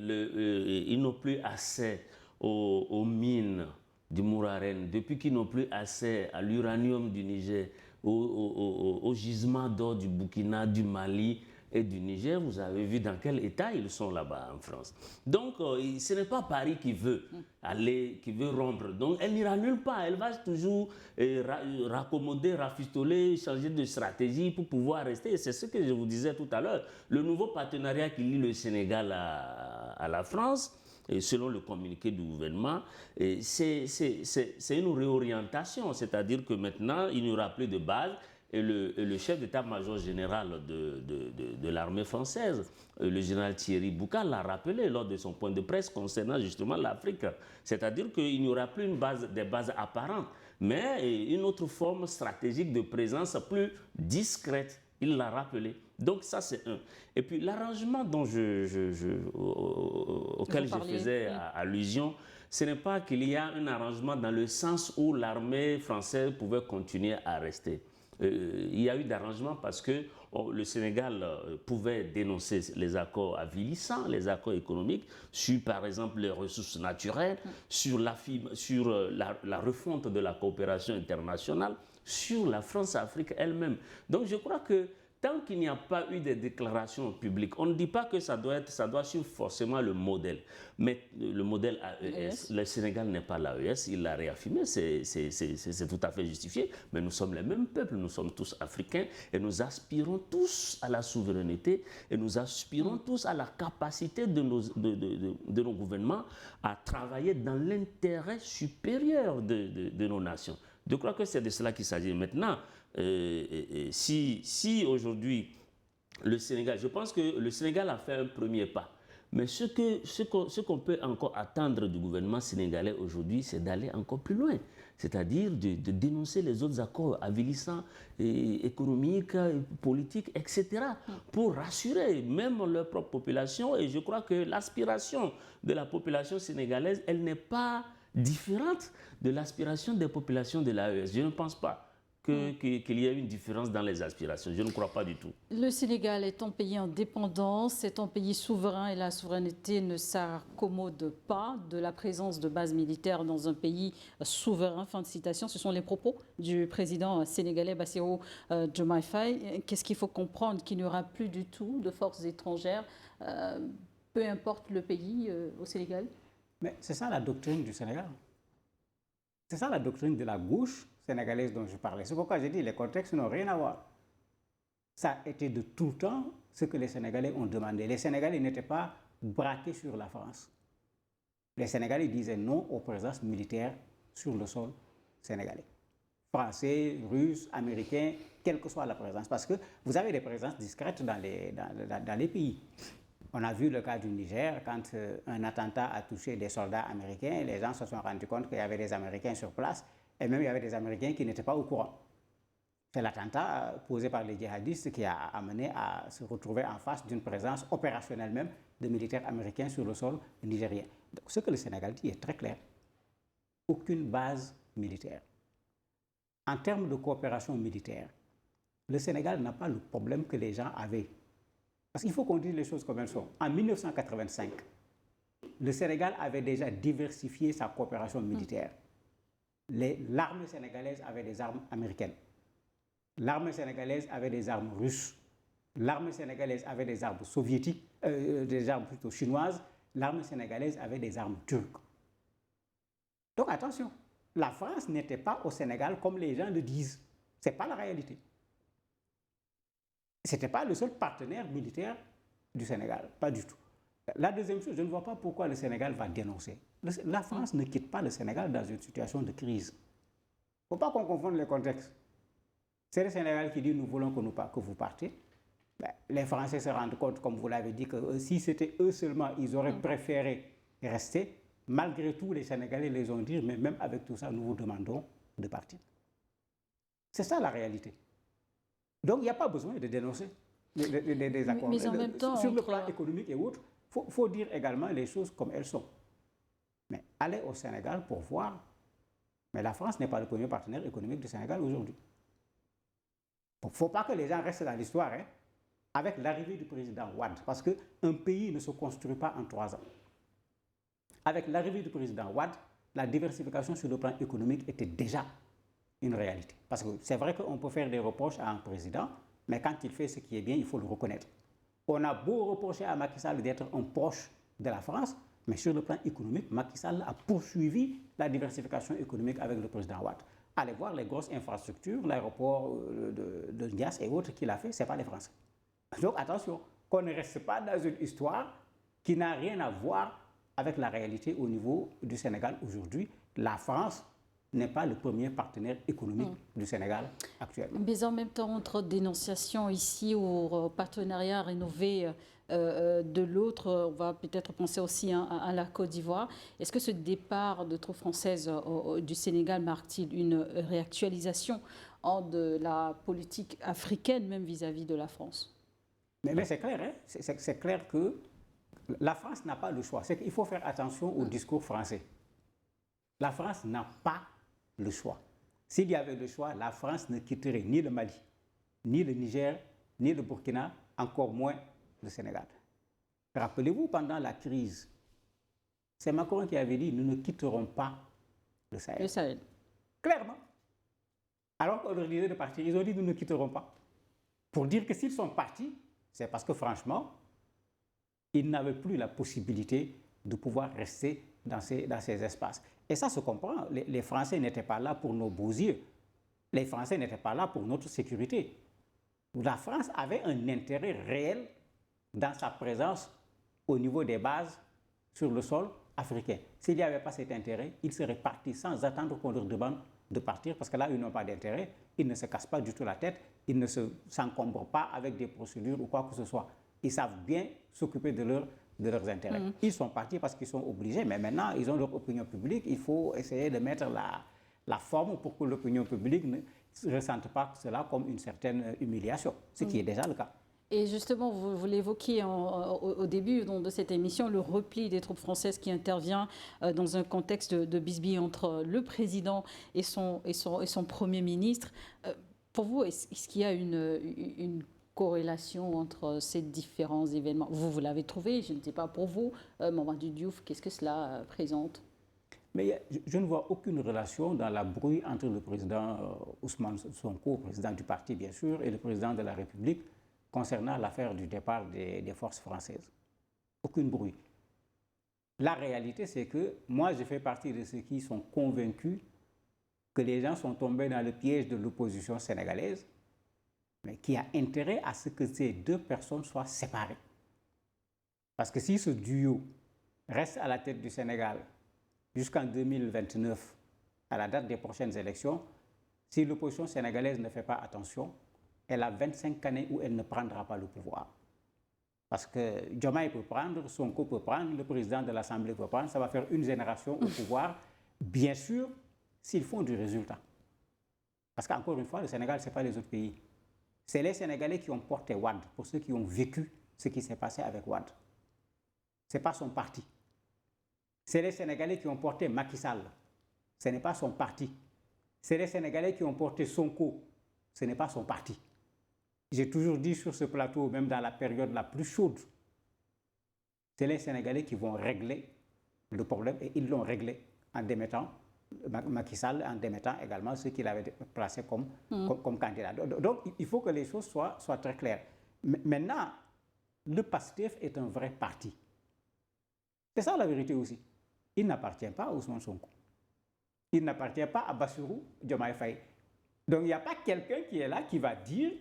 n'ont plus accès aux mines du Mouraren, depuis qu'ils n'ont plus accès à l'uranium du Niger, aux gisements d'or du Burkina, du Mali et du Niger, vous avez vu dans quel état ils sont là-bas en France. Donc, ce n'est pas Paris qui veut aller, qui veut rompre. Donc, elle n'ira nulle part. Elle va toujours raccommoder, rafistoler, changer de stratégie pour pouvoir rester. C'est ce que je vous disais tout à l'heure. Le nouveau partenariat qui lie le Sénégal à la France, et selon le communiqué du gouvernement, c'est une réorientation. C'est-à-dire que maintenant, il n'y aura plus de base. Et le chef d'état-major général de l'armée française, le général Thierry Bouka, l'a rappelé lors de son point de presse concernant justement l'Afrique. C'est-à-dire qu'il n'y aura plus des bases apparentes, mais une autre forme stratégique de présence plus discrète. Il l'a rappelé. Donc ça, c'est un. Et puis l'arrangement auquel je faisais allusion, ce n'est pas qu'il y a un arrangement dans le sens où l'armée française pouvait continuer à rester. Il y a eu d'arrangements parce que le Sénégal pouvait dénoncer les accords avilissants, les accords économiques, sur par exemple les ressources naturelles, sur la refonte de la coopération internationale, sur la France-Afrique elle-même. Donc je crois que tant qu'il n'y a pas eu de déclarations publiques, on ne dit pas que ça doit suivre forcément le modèle. Mais le modèle AES, le Sénégal n'est pas l'AES, il l'a réaffirmé, c'est tout à fait justifié. Mais nous sommes les mêmes peuples, nous sommes tous africains et nous aspirons tous à la souveraineté et nous aspirons tous à la capacité de nos gouvernements à travailler dans l'intérêt supérieur de nos nations. Je crois que c'est de cela qu'il s'agit maintenant. Si aujourd'hui le Sénégal, je pense que le Sénégal a fait un premier pas. Mais ce qu'on peut encore attendre du gouvernement sénégalais aujourd'hui, c'est d'aller encore plus loin. C'est-à-dire de dénoncer les autres accords avilissants, économiques, politiques, etc. pour rassurer même leur propre population. Et je crois que l'aspiration de la population sénégalaise, elle n'est pas différente de l'aspiration des populations de l'AES. Je ne pense pas qu'il y ait une différence dans les aspirations. Je ne crois pas du tout. Le Sénégal est un pays indépendant, c'est un pays souverain et la souveraineté ne s'accommode pas de la présence de bases militaires dans un pays souverain. Fin de citation. Ce sont les propos du président sénégalais Bassirou Diomaye Faye. Qu'est-ce qu'il faut comprendre? Qu'il n'y aura plus du tout de forces étrangères, peu importe le pays au Sénégal? Mais c'est ça la doctrine du Sénégal. C'est ça la doctrine de la gauche sénégalaise dont je parlais. C'est pourquoi j'ai dit que les contextes n'ont rien à voir. Ça a été de tout le temps ce que les Sénégalais ont demandé. Les Sénégalais n'étaient pas braqués sur la France. Les Sénégalais disaient non aux présences militaires sur le sol sénégalais. Français, Russes, Américains, quelle que soit la présence. Parce que vous avez des présences discrètes dans les pays. On a vu le cas du Niger, quand un attentat a touché des soldats américains, les gens se sont rendus compte qu'il y avait des Américains sur place, et même il y avait des Américains qui n'étaient pas au courant. C'est l'attentat posé par les djihadistes qui a amené à se retrouver en face d'une présence opérationnelle même de militaires américains sur le sol nigérien. Donc, ce que le Sénégal dit est très clair. Aucune base militaire. En termes de coopération militaire, le Sénégal n'a pas le problème que les gens avaient. Parce qu'il faut qu'on dise les choses comme elles sont. En 1985, le Sénégal avait déjà diversifié sa coopération militaire. L'armée sénégalaise avait des armes américaines. L'armée sénégalaise avait des armes russes. L'armée sénégalaise avait des armes soviétiques, des armes plutôt chinoises. L'armée sénégalaise avait des armes turques. Donc attention, la France n'était pas au Sénégal comme les gens le disent. Ce n'est pas la réalité. Ce n'était pas le seul partenaire militaire du Sénégal, pas du tout. La deuxième chose, je ne vois pas pourquoi le Sénégal va dénoncer. La France ne quitte pas le Sénégal dans une situation de crise. Il ne faut pas qu'on confonde les contextes. C'est le Sénégal qui dit nous voulons que vous partiez. Ben, les Français se rendent compte, comme vous l'avez dit, que si c'était eux seulement, ils auraient préféré rester. Malgré tout, les Sénégalais les ont dit, mais même avec tout ça, nous vous demandons de partir. C'est ça la réalité. Donc, il n'y a pas besoin de dénoncer des accords. Mais en même temps, sur le plan économique et autres, il faut dire également les choses comme elles sont. Mais allez au Sénégal pour voir. Mais la France n'est pas le premier partenaire économique du Sénégal aujourd'hui. Il ne faut pas que les gens restent dans l'histoire avec l'arrivée du président Wade. Parce qu'un pays ne se construit pas en 3 ans. Avec l'arrivée du président Wade, la diversification sur le plan économique était déjà une réalité. Parce que c'est vrai qu'on peut faire des reproches à un président, mais quand il fait ce qui est bien, il faut le reconnaître. On a beau reprocher à Macky Sall d'être un proche de la France, mais sur le plan économique, Macky Sall a poursuivi la diversification économique avec le président Wade. Allez voir les grosses infrastructures, l'aéroport de Niasse et autres qu'il a fait, ce n'est pas les Français. Donc attention, qu'on ne reste pas dans une histoire qui n'a rien à voir avec la réalité au niveau du Sénégal aujourd'hui. La France n'est pas le premier partenaire économique du Sénégal actuellement. Mais en même temps, entre dénonciation ici au partenariat rénové de l'autre, on va peut-être penser aussi à la Côte d'Ivoire. Est-ce que ce départ de troupes françaises du Sénégal marque-t-il une réactualisation de la politique africaine, même vis-à-vis de la France? Mais c'est clair, hein? C'est clair que la France n'a pas le choix. C'est qu'il faut faire attention au discours français. La France n'a pas le choix. S'il y avait le choix, la France ne quitterait ni le Mali, ni le Niger, ni le Burkina, encore moins le Sénégal. Rappelez-vous, pendant la crise, c'est Macron qui avait dit « nous ne quitterons pas le Sahel ». Le Sahel. Clairement. Alors qu'on leur disait de partir, ils ont dit « nous ne quitterons pas ». Pour dire que s'ils sont partis, c'est parce que franchement, ils n'avaient plus la possibilité de pouvoir rester dans ces espaces. Et ça se comprend. Les Français n'étaient pas là pour nos beaux yeux. Les Français n'étaient pas là pour notre sécurité. La France avait un intérêt réel dans sa présence au niveau des bases sur le sol africain. S'il n'y avait pas cet intérêt, ils seraient partis sans attendre qu'on leur demande de partir, parce que là, ils n'ont pas d'intérêt, ils ne se cassent pas du tout la tête, ils ne s'encombrent pas avec des procédures ou quoi que ce soit. Ils savent bien s'occuper de leurs de leurs intérêts. Ils sont partis parce qu'ils sont obligés, mais maintenant, ils ont leur opinion publique. Il faut essayer de mettre la forme pour que l'opinion publique ne ressente pas cela comme une certaine humiliation, ce qui est déjà le cas. Et justement, vous l'évoquiez au début de cette émission, le repli des troupes françaises qui intervient dans un contexte de bisbille entre le président et son Premier ministre. Pour vous, est-ce qu'il y a une corrélation entre ces différents événements? Vous l'avez trouvé, je ne sais pas pour vous. Mamadou Diouf, qu'est-ce que cela présente? Mais je ne vois aucune relation dans la brouille entre le président Ousmane Sonko, président du parti bien sûr, et le président de la République concernant l'affaire du départ des forces françaises. Aucune brouille. La réalité, c'est que moi, je fais partie de ceux qui sont convaincus que les gens sont tombés dans le piège de l'opposition sénégalaise, mais qui a intérêt à ce que ces deux personnes soient séparées. Parce que si ce duo reste à la tête du Sénégal jusqu'en 2029, à la date des prochaines élections, si l'opposition sénégalaise ne fait pas attention, elle a 25 années où elle ne prendra pas le pouvoir. Parce que Diomaye peut prendre, Sonko peut prendre, le président de l'Assemblée peut prendre, ça va faire une génération au pouvoir, bien sûr, s'ils font du résultat. Parce qu'encore une fois, le Sénégal, ce n'est pas les autres pays. C'est les Sénégalais qui ont porté Wade, pour ceux qui ont vécu ce qui s'est passé avec Wade. Ce n'est pas son parti. C'est les Sénégalais qui ont porté Macky Sall. Ce n'est pas son parti. C'est les Sénégalais qui ont porté Sonko. Ce n'est pas son parti. J'ai toujours dit sur ce plateau, même dans la période la plus chaude, c'est les Sénégalais qui vont régler le problème et ils l'ont réglé en démettant Macky Sall, en démettant également ceux qu'il avait placés comme candidats. Donc, il faut que les choses soient très claires. Maintenant, le PASTEF est un vrai parti. C'est ça la vérité aussi. Il n'appartient pas à Ousmane Sonko. Il n'appartient pas à Bassirou Diomaye Faye. Donc, il n'y a pas quelqu'un qui est là qui va dire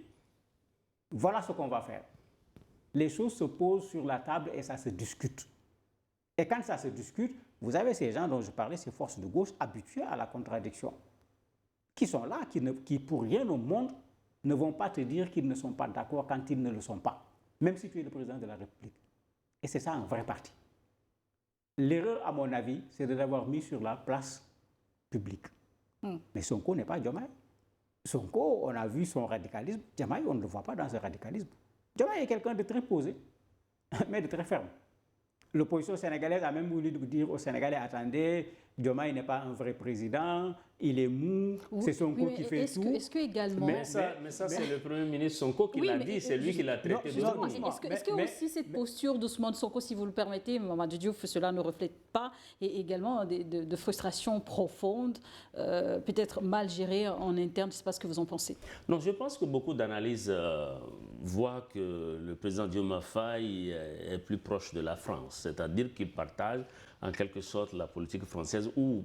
« voilà ce qu'on va faire ». Les choses se posent sur la table et ça se discute. Et quand ça se discute, vous avez ces gens dont je parlais, ces forces de gauche habituées à la contradiction, qui sont là, qui pour rien au monde ne vont pas te dire qu'ils ne sont pas d'accord quand ils ne le sont pas, même si tu es le président de la République. Et c'est ça un vrai parti. L'erreur, à mon avis, c'est de l'avoir mis sur la place publique. Mais Sonko n'est pas Diomaye. Sonko, on a vu son radicalisme. Diomaye, on ne le voit pas dans ce radicalisme. Diomaye est quelqu'un de très posé, mais de très ferme. L'opposition sénégalaise a même voulu dire aux Sénégalais, attendez, Diomaye n'est pas un vrai président, il est mou, c'est Sonko qui fait tout. Est-ce que également... Mais ça c'est le Premier ministre Sonko qui l'a dit, c'est lui qui l'a traité de mou. Est-ce que aussi cette posture d'Ousmane Sonko, si vous le permettez, Mamadou Diouf, cela ne reflète pas, et également de frustration profonde, peut-être mal gérée en interne, je ne sais pas ce que vous en pensez. Non, je pense que beaucoup d'analyses voient que le président Diomaye Faye est plus proche de la France, c'est-à-dire qu'il partage en quelque sorte la politique française où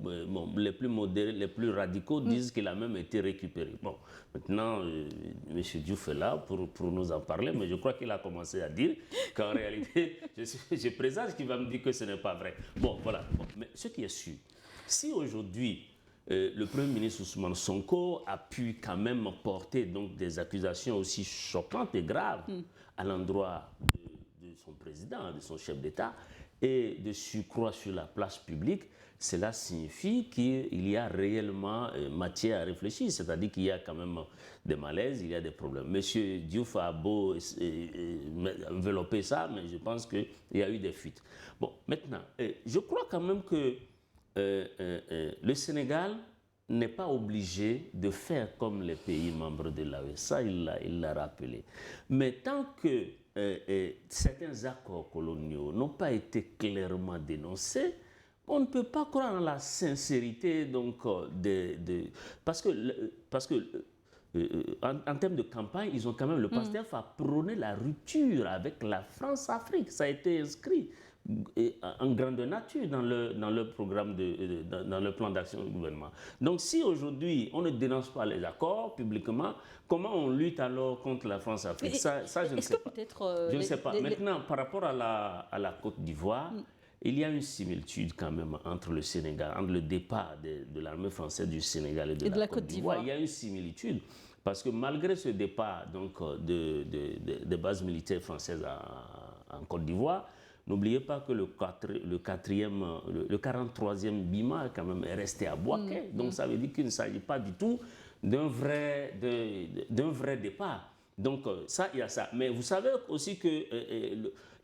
les plus modérés, les plus radicaux disent qu'il a même été récupéré. Bon, maintenant, M. Diouf est là pour nous en parler, mais je crois qu'il a commencé à dire qu'en réalité, je présage qu'il va me dire que ce n'est pas vrai. Bon, voilà. Bon, mais ce qui est sûr, si aujourd'hui, le Premier ministre Ousmane Sonko a pu quand même porter donc, des accusations aussi choquantes et graves à l'endroit de son président, de son chef d'État, et de surcroît sur la place publique, cela signifie qu'il y a réellement matière à réfléchir, c'est-à-dire qu'il y a quand même des malaises, il y a des problèmes. Monsieur Diouf a beau envelopper ça, mais je pense qu'il y a eu des fuites. Bon, maintenant, je crois quand même que le Sénégal n'est pas obligé de faire comme les pays membres de l'AES, ça il l'a rappelé. Mais tant que certains accords coloniaux n'ont pas été clairement dénoncés, on ne peut pas croire en la sincérité donc, parce que en termes de campagne, ils ont quand même, le PASTEF a prôné la rupture avec la France-Afrique. Ça a été inscrit en grande nature dans le programme, dans le plan d'action du gouvernement. Donc si aujourd'hui on ne dénonce pas les accords publiquement, comment on lutte alors contre la France-Afrique? Ça, je ne sais pas. Je ne sais pas. Maintenant, par rapport à la Côte d'Ivoire, il y a une similitude quand même entre le Sénégal, entre le départ de l'armée française du Sénégal et de la Côte d'Ivoire. Il y a une similitude. Parce que malgré ce départ donc, des bases militaires françaises en Côte d'Ivoire, N'oubliez pas que le 43e BIMA quand même est resté à Bouaké. Donc ça veut dire qu'il ne s'agit pas du tout d'un vrai départ. Donc ça, il y a ça. Mais vous savez aussi que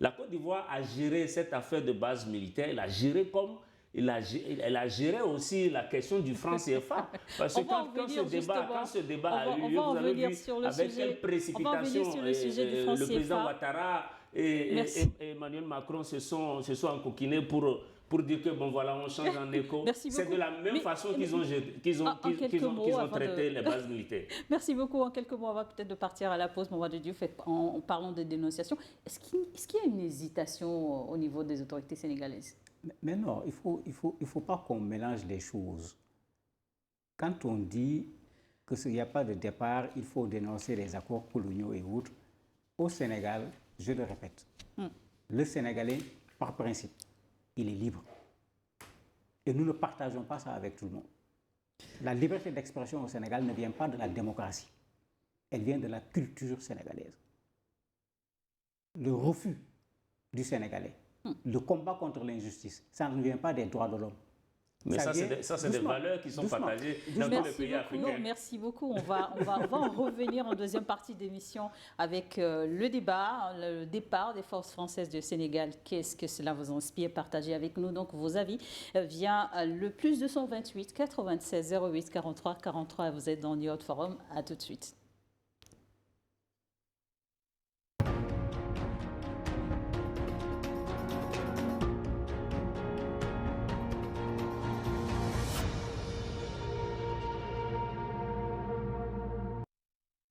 la Côte d'Ivoire a géré cette affaire de base militaire, elle a géré comme elle a géré aussi la question du franc CFA. Parce que quand ce débat a eu lieu, vous avez vu avec quelle précipitation le président Ouattara et Emmanuel Macron se sont encoquinés pour dire que bon voilà, on change en écho. C'est de la même façon qu'ils ont traité les bases militaires. Merci beaucoup. En quelques mots, on va peut-être partir à la pause. Maman de Diouf, en parlant de dénonciation, est-ce qu'il y a une hésitation au niveau des autorités sénégalaises? Mais non, il faut pas qu'on mélange les choses. Quand on dit qu'il n'y a pas de départ, il faut dénoncer les accords coloniaux et autres. Au Sénégal, je le répète, le Sénégalais, par principe, il est libre. Et nous ne partageons pas ça avec tout le monde. La liberté d'expression au Sénégal ne vient pas de la démocratie. Elle vient de la culture sénégalaise. Le refus du Sénégalais, le combat contre l'injustice, ça ne vient pas des droits de l'homme. Mais ça, c'est des valeurs qui sont partagées dans tous les pays africains. Merci beaucoup. On va en revenir en deuxième partie d'émission avec le débat, le départ des forces françaises du Sénégal. Qu'est-ce que cela vous inspire? Partagez avec nous donc vos avis via le +228 96 08 43 43. Vous êtes dans New York Forum. À tout de suite.